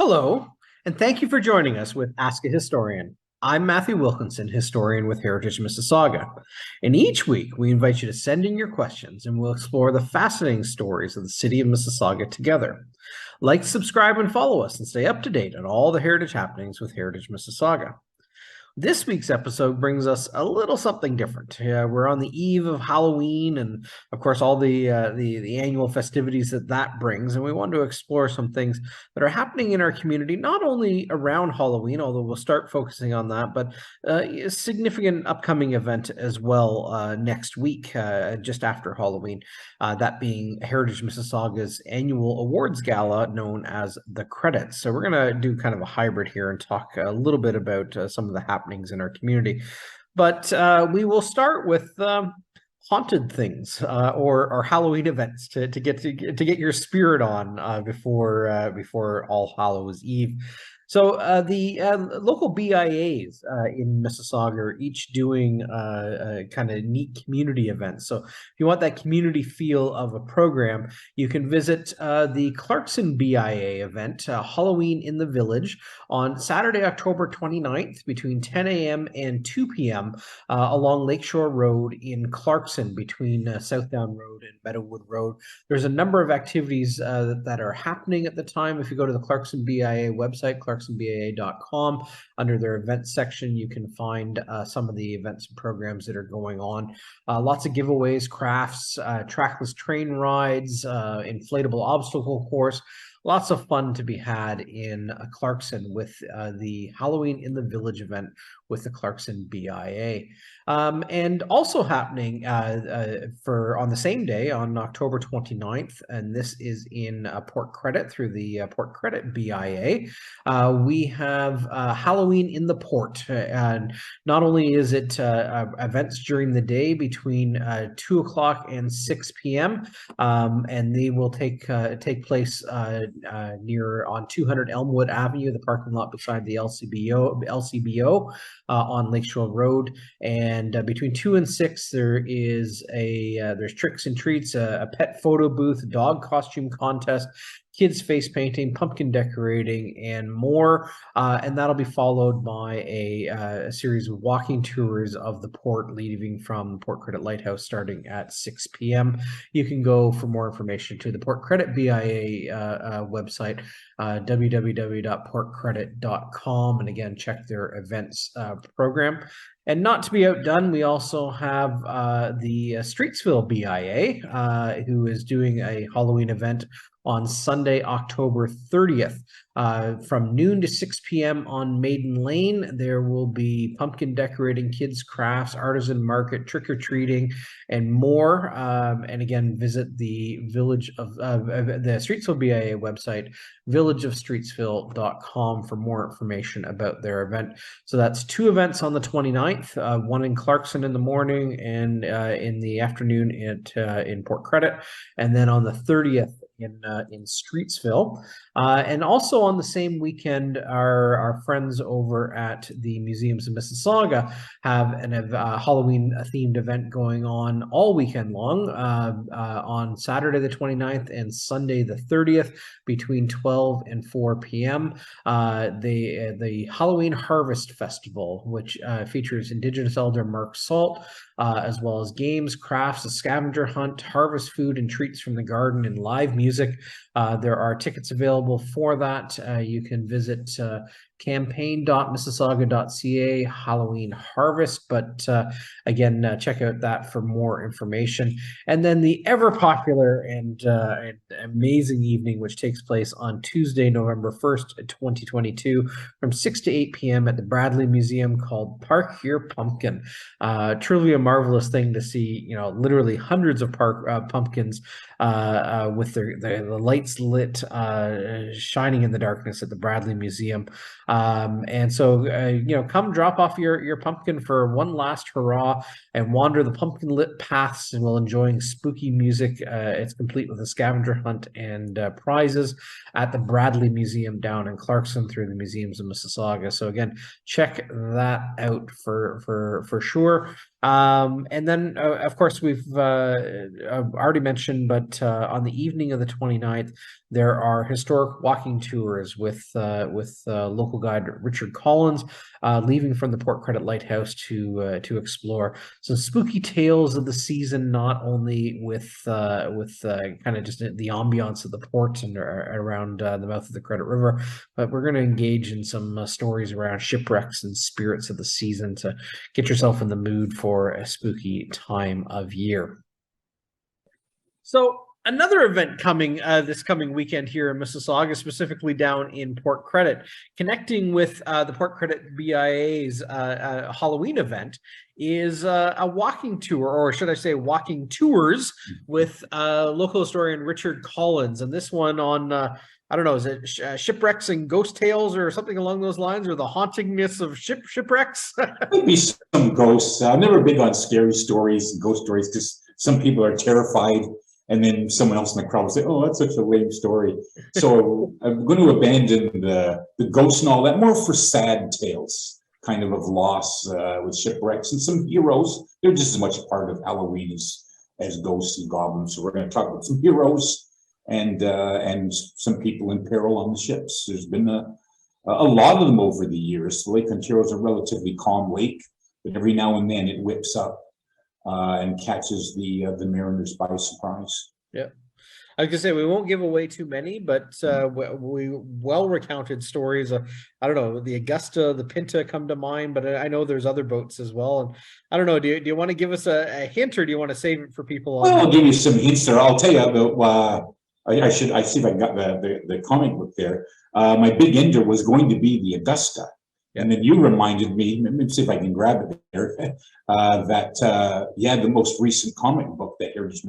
Hello, and thank you for joining us with Ask a Historian. I'm Matthew Wilkinson, historian with Heritage Mississauga. And each week, we invite you to send in your questions and we'll explore the fascinating stories of the city of Mississauga together. Like, subscribe, and follow us and stay up to date on all the heritage happenings with Heritage Mississauga. This week's episode brings us a little something different. We're on the eve of Halloween, and of course, all the annual festivities that brings. And we want to explore some things that are happening in our community, not only around Halloween, although we'll start focusing on that, but a significant upcoming event as well next week, just after Halloween. That being Heritage Mississauga's annual awards gala, known as the Credits. So we're going to do kind of a hybrid here and talk a little bit about some of the happenings in our community. But we will start with haunted things or Halloween events to get your spirit on before All Hallows Eve. So the local BIAs in Mississauga are each doing kind of neat community events. So if you want that community feel of a program, you can visit the Clarkson BIA event, Halloween in the Village, on Saturday, October 29th between 10 a.m. and 2 p.m. Along Lakeshore Road in Clarkson between Southdown Road and Meadowood Road. There's a number of activities that are happening at the time. If you go to the Clarkson BIA website, clarksonbia.com, under their events section, you can find some of the events and programs that are going on. Lots of giveaways, crafts, trackless train rides, inflatable obstacle course. Lots of fun to be had in Clarkson with the Halloween in the Village event with the Clarkson BIA. And also happening for on the same day, on October 29th, and this is in Port Credit through the Port Credit BIA, we have Halloween in the Port. And not only is it events during the day between 2 o'clock and 6 p.m., and they will take place near on 200 Elmwood Avenue, the parking lot beside the LCBO on Lakeshore Road. And between 2 and 6, there's tricks and treats, a pet photo booth, dog costume contest, kids face painting, pumpkin decorating, and more. And that'll be followed by a series of walking tours of the port, leaving from Port Credit Lighthouse starting at 6 p.m. You can go for more information to the Port Credit BIA website, www.portcredit.com, and again, check their events program. And not to be outdone, we also have the Streetsville BIA, who is doing a Halloween event on Sunday, October 30th. From noon to 6 p.m. on Maiden Lane, there will be pumpkin decorating, kids' crafts, artisan market, trick-or-treating, and more. And again, visit the Village of the Streetsville BIA website, villageofstreetsville.com, for more information about their event. So that's two events on the 29th, one in Clarkson in the morning and in the afternoon in Port Credit, and then on the 30th in Streetsville. And also on the same weekend, our friends over at the Museums of Mississauga have a Halloween-themed event going on all weekend long on Saturday the 29th and Sunday the 30th between 12 and 4 p.m. The Halloween Harvest Festival, which features Indigenous elder Mark Salt, as well as games, crafts, a scavenger hunt, harvest food and treats from the garden, and live music. There are tickets available for that. You can visit campaign.mississauga.ca Halloween Harvest, but again, check out that for more information. And then the ever popular and amazing evening, which takes place on Tuesday, November 1st, 2022, from 6 to 8 p.m. at the Bradley Museum, called Park Your Pumpkin. Truly a marvelous thing to see, literally hundreds of pumpkins with the lights lit, shining in the darkness at the Bradley Museum. And so, come drop off your pumpkin for one last hurrah and wander the pumpkin lit paths while enjoying spooky music. It's complete with a scavenger hunt and prizes at the Bradley Museum down in Clarkson through the Museums of Mississauga. So again, check that out for sure. And then, of course, we've already mentioned, but on the evening of the 29th, there are historic walking tours with local guide Richard Collins, leaving from the Port Credit Lighthouse to explore some spooky tales of the season, not only with kind of just the ambiance of the port and around the mouth of the Credit River, but we're going to engage in some stories around shipwrecks and spirits of the season to get yourself in the mood for a spooky time of year. So another event coming this coming weekend here in Mississauga, specifically down in Port Credit, connecting with the Port Credit BIA's Halloween event, is a walking tour, or should I say walking tours, with local historian Richard Collins. And this one on, I don't know, is it shipwrecks and ghost tales or something along those lines, or the hauntingness of shipwrecks? Maybe some ghosts. I'm never big on scary stories and ghost stories because some people are terrified, and then someone else in the crowd will say, "Oh, that's such a lame story." So I'm going to abandon the ghosts and all that, more for sad tales, kind of loss with shipwrecks and some heroes. They're just as much a part of Halloween as ghosts and goblins. So we're going to talk about some heroes and some people in peril on the ships. There's been a lot of them over the years. The Lake Ontario is a relatively calm lake, but every now and then it whips up and catches the mariners by surprise. Yeah. I was gonna say we won't give away too many, but we well recounted stories. I don't know, the Augusta, the Pinta come to mind, but I know there's other boats as well. And I don't know, do you want to give us a hint, or do you want to save it for people? Well, I'll give you some hints there. I'll tell you about. I see if I got the comic book there. My big ender was going to be the Augusta. And then you reminded me, let me see if I can grab it there, that the most recent comic book that Heritage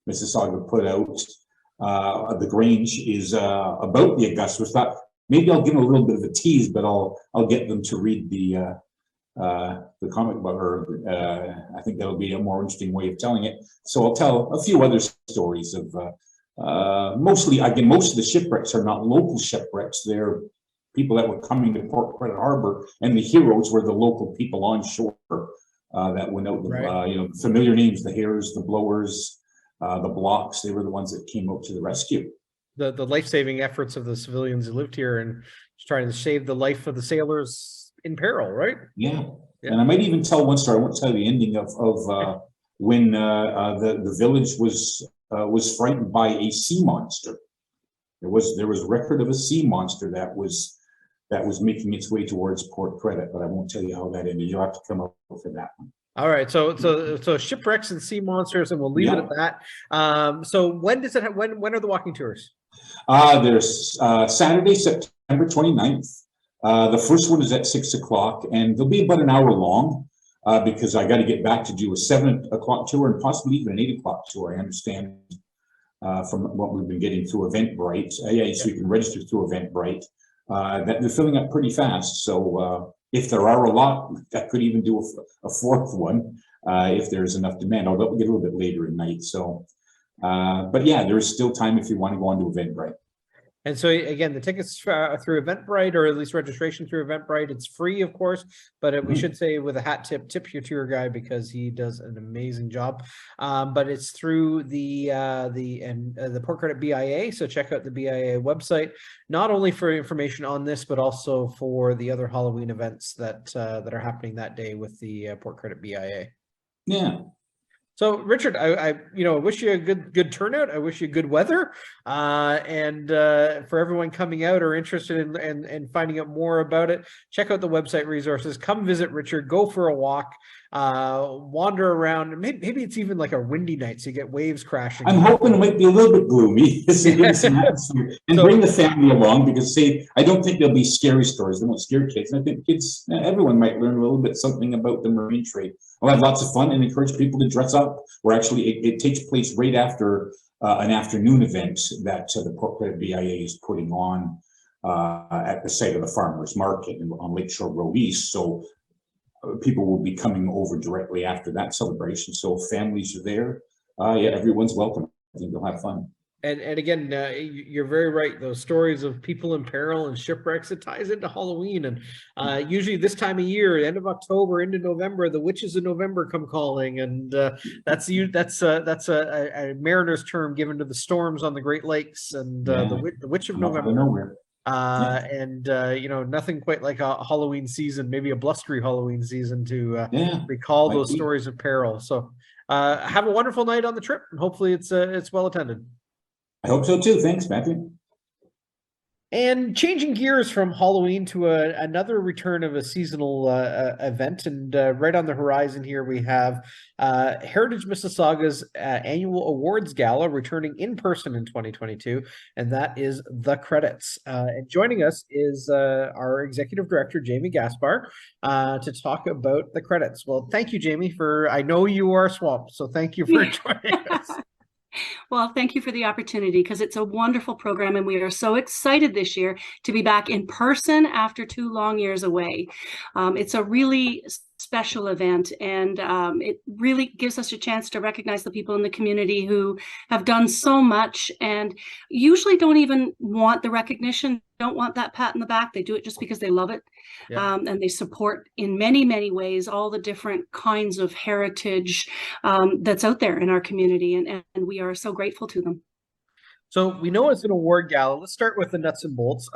Mississauga put out, The Grange, is about the Augusta. So I thought maybe I'll give them a little bit of a tease, but I'll get them to read the comic book, or I think that'll be a more interesting way of telling it. So I'll tell a few other stories of mostly, again, most of the shipwrecks are not local shipwrecks. They're people that were coming to Port Credit Harbor, and the heroes were the local people on shore that went out. Right. Familiar names: the Hares, the Blowers, the Blocks. They were the ones that came out to the rescue. The life-saving efforts of the civilians who lived here and trying to save the life of the sailors in peril, right? Yeah. And I might even tell one story. I won't tell you the ending of when the village was frightened by a sea monster. There was record of a sea monster that was making its way towards Port Credit, but I won't tell you how that ended. You'll have to come up for that one. All right, so shipwrecks and sea monsters, and we'll leave it at that. So when does it? When are the walking tours? There's Saturday, September 29th. The first one is at 6 o'clock, and they'll be about an hour long because I got to get back to do a 7 o'clock tour and possibly even an 8 o'clock tour. I understand from what we've been getting through Eventbrite. So you can register through Eventbrite. That they're filling up pretty fast. So if there are a lot, I could even do a fourth one if there's enough demand. Although we'll get a little bit later at night. So, but yeah, there is still time if you want to go on to Eventbrite. And so again, the tickets through Eventbrite, or at least registration through Eventbrite, it's free, of course, but we should say with a hat tip your tour guide, because he does an amazing job. But it's through the Port Credit BIA. So check out the BIA website, not only for information on this, but also for the other Halloween events that are happening that day with the Port Credit BIA. Yeah. So, Richard, I wish you a good turnout. I wish you good weather, and for everyone coming out or interested in finding out more about it, check out the website resources. Come visit Richard. Go for a walk. Wander around. Maybe it's even like a windy night, so you get waves crashing. I'm hoping it might be a little bit gloomy, and bring the family along, because I don't think there'll be scary stories. They won't scare kids. I think kids, everyone might learn a little bit something about the marine trade. We'll have lots of fun and encourage people to dress up. Or actually, it takes place right after an afternoon event that the Port Credit BIA is putting on at the site of the farmers market on Lakeshore Road East. So people will be coming over directly after that celebration. So if families are there, everyone's welcome. I think they'll have fun. And again, you're very right. Those stories of people in peril and shipwrecks, it ties into Halloween. And usually this time of year, end of October into November, the witches of November come calling, and that's a mariner's term given to the storms on the Great Lakes, and the witch of I'm off out of November. nowhere. Yeah. And nothing quite like a Halloween season, maybe a blustery Halloween season to recall those stories of peril. So have a wonderful night on the trip, and hopefully it's well attended. I hope so too. Thanks, Matthew. And changing gears from Halloween to another return of a seasonal event, and right on the horizon here we have Heritage Mississauga's annual awards gala returning in person in 2022, and that is The Credits. And joining us is our executive director, Jayme Gaspar, to talk about The Credits. Well, thank you, Jayme, I know you are swamped, so thank you for joining us. Well, thank you for the opportunity, because it's a wonderful program, and we are so excited this year to be back in person after 2 long years away. It's a really special event, and it really gives us a chance to recognize the people in the community who have done so much and usually don't even want the recognition, don't want that pat in the back. They do it just because they love it. Yeah. And they support in many, many ways all the different kinds of heritage that's out there in our community, and we are so grateful to them. So we know it's an award gala. Let's start with the nuts and bolts.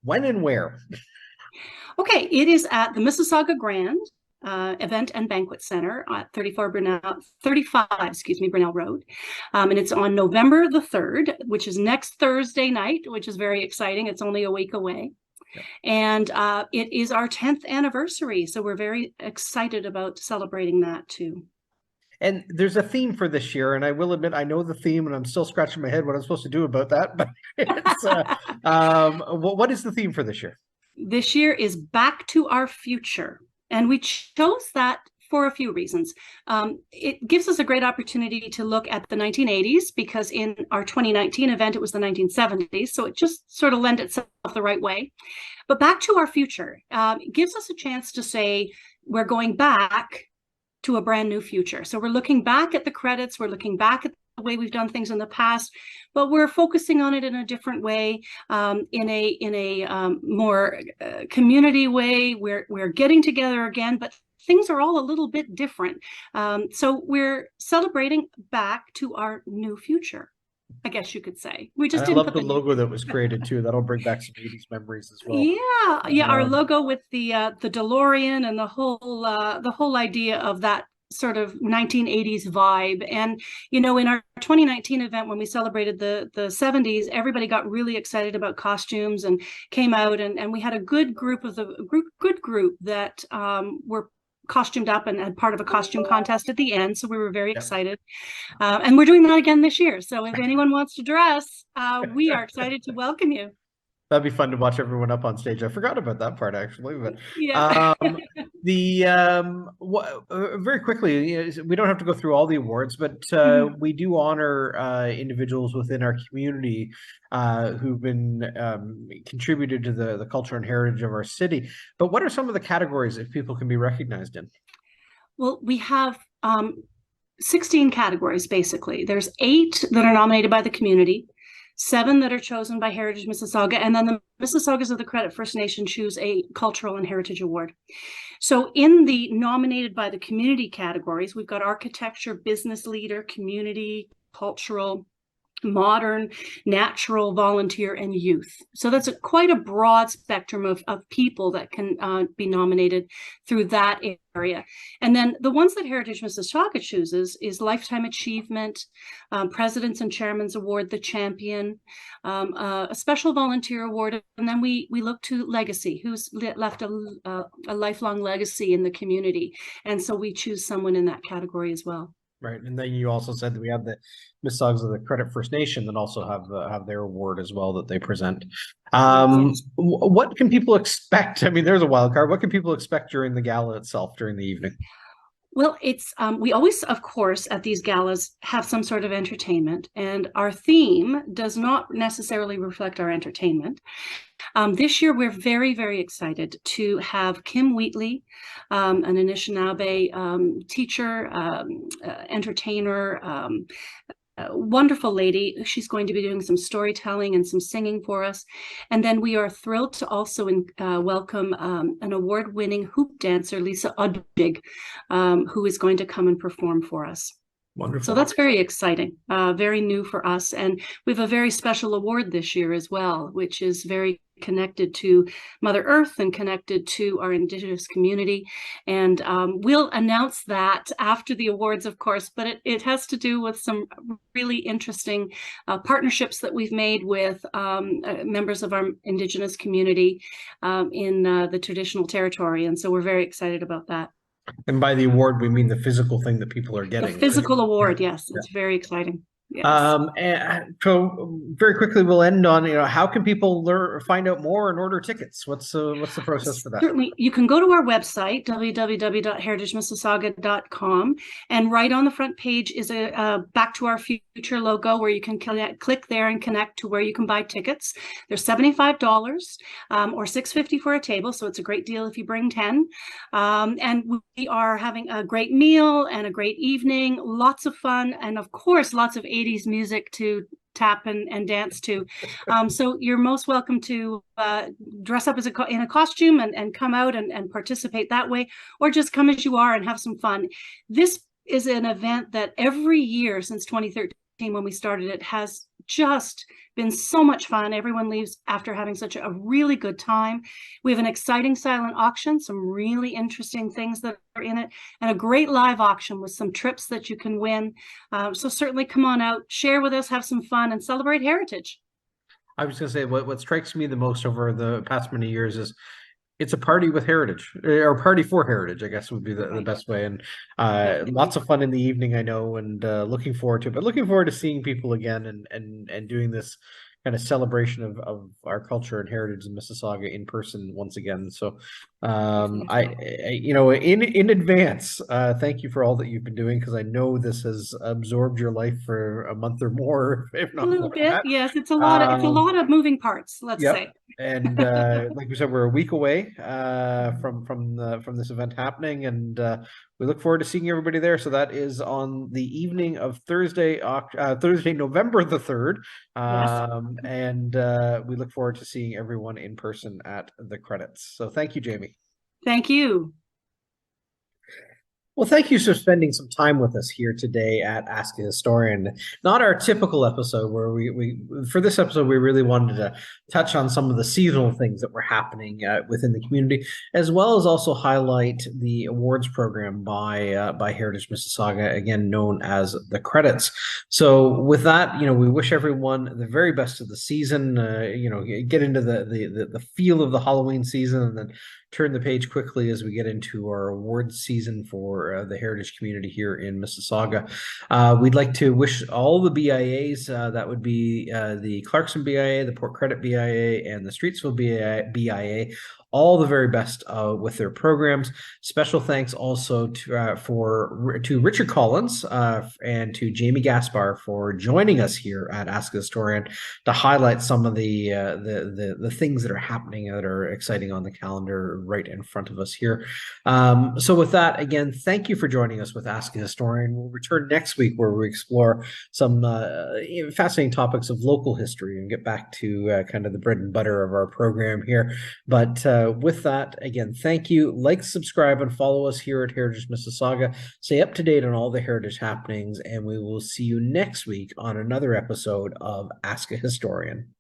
When and where? Okay, it is at the Mississauga Grand Event and Banquet Center at 35 Brunel Road. And it's on November the 3rd, which is next Thursday night, which is very exciting. It's only a week away. Yeah. And it is our 10th anniversary. So we're very excited about celebrating that too. And there's a theme for this year, and I will admit I know the theme, and I'm still scratching my head what I'm supposed to do about that. But it's, what is the theme for this year? This year is Back to Our Future. And we chose that for a few reasons. It gives us a great opportunity to look at the 1980s, because in our 2019 event, it was the 1970s. So it just sort of lent itself the right way. But Back to Our Future gives us a chance to say we're going back to a brand new future. So we're looking back at the credits, we're looking back at the way we've done things in the past, but we're focusing on it in a different way, in a more community way. We're getting together again, but things are all a little bit different. So we're celebrating back to our new future, I guess you could say. We just didn't love the logo that was created too. That'll bring back some 80s memories as well. Yeah, our logo with the DeLorean and the whole idea of that sort of 1980s vibe. And in our 2019 event, when we celebrated the 70s, everybody got really excited about costumes and came out, and we had a good group that were costumed up and had part of a costume contest at the end. So we were very excited. And we're doing that again this year. So if anyone wants to dress, we are excited to welcome you. That'd be fun to watch everyone up on stage. I forgot about that part actually, but yeah. Very quickly, we don't have to go through all the awards, but we do honor individuals within our community who've been contributed to the culture and heritage of our city. But what are some of the categories that people can be recognized in? Well, we have 16 categories basically. There's 8 that are nominated by the community, 7 that are chosen by Heritage Mississauga, and then the Mississaugas of the Credit First Nation choose a Cultural and Heritage Award. So in the nominated by the community categories, we've got architecture, business leader, community, cultural, modern, natural, volunteer, and youth. So that's quite a broad spectrum of people that can be nominated through that area. And then the ones that Heritage Mississauga chooses is Lifetime Achievement, Presidents and Chairman's Award, the Champion, a Special Volunteer Award, and then we look to Legacy, who's left a lifelong legacy in the community. And so we choose someone in that category as well. Right, and then you also said that we have the Mississaugas of the Credit First Nation that also have their award as well that they present. What can people expect? I mean, there's a wild card. What can people expect during the gala itself, during the evening? Well, it's we always, of course, at these galas have some sort of entertainment, and our theme does not necessarily reflect our entertainment. This year, we're very, very excited to have Kim Wheatley, an Anishinaabe teacher, entertainer, wonderful lady. She's going to be doing some storytelling and some singing for us. And then we are thrilled to also welcome an award-winning hoop dancer, Lisa Odbig, who is going to come and perform for us. Wonderful. So that's very exciting, very new for us. And we have a very special award this year as well, which is very connected to Mother Earth and connected to our Indigenous community. And we'll announce that after the awards, of course, but it has to do with some really interesting partnerships that we've made with members of our Indigenous community in the traditional territory. And so we're very excited about that. And by the award, we mean the physical thing that people are getting. The physical award, yes, it's very exciting. Yes. And so very quickly, we'll end on, how can people find out more and order tickets? What's the process for that? Certainly, you can go to our website, www.heritagemississauga.com, and right on the front page is a Back to Our Future logo where you can click there and connect to where you can buy tickets. They're $75 or $6.50 for a table, so it's a great deal if you bring 10. And we are having a great meal and a great evening, lots of fun, and of course, lots of 80s music to tap and dance to. So you're most welcome to dress up in a costume and come out and participate that way, or just come as you are and have some fun. This is an event that every year since 2013, when we started it, has just been so much fun. Everyone leaves after having such a really good time. We have an exciting silent auction, some really interesting things that are in it, and a great live auction with some trips that you can win. So certainly come on out, share with us, have some fun, and celebrate heritage. I was going to say, what strikes me the most over the past many years is it's a party with heritage, or party for heritage, I guess would be the best way. And lots of fun in the evening, I know, and looking forward to it. But looking forward to seeing people again and doing this kind of celebration of our culture and heritage in Mississauga in person once again. So in advance, thank you for all that you've been doing, because I know this has absorbed your life for a month or more, if not a little more bit. Yes, it's a lot of moving parts, let's say. And like we said, we're a week away from this event happening, and we look forward to seeing everybody there. So that is on the evening of Thursday, November the 3rd. And we look forward to seeing everyone in person at the credits. So thank you, Jayme. Thank you. Well, thank you for spending some time with us here today at Ask a Historian. Not our typical episode where for this episode, we really wanted to touch on some of the seasonal things that were happening within the community, as well as also highlight the awards program by Heritage Mississauga, again known as the Credits. So with that, we wish everyone the very best of the season. Get into the feel of the Halloween season, and then turn the page quickly as we get into our awards season for the heritage community here in Mississauga. We'd like to wish all the BIAs, that would be the Clarkson BIA, the Port Credit BIA, and the Streetsville BIA, all the very best with their programs. Special thanks also to Richard Collins and to Jayme Gaspar for joining us here at Ask a Historian to highlight some of the things that are happening that are exciting on the calendar right in front of us here. So with that, again, thank you for joining us with Ask a Historian. We'll return next week where we explore some fascinating topics of local history and get back to kind of the bread and butter of our program here. But with that, again, thank you. Like, subscribe, and follow us here at Heritage Mississauga. Stay up to date on all the heritage happenings, and we will see you next week on another episode of Ask a Historian.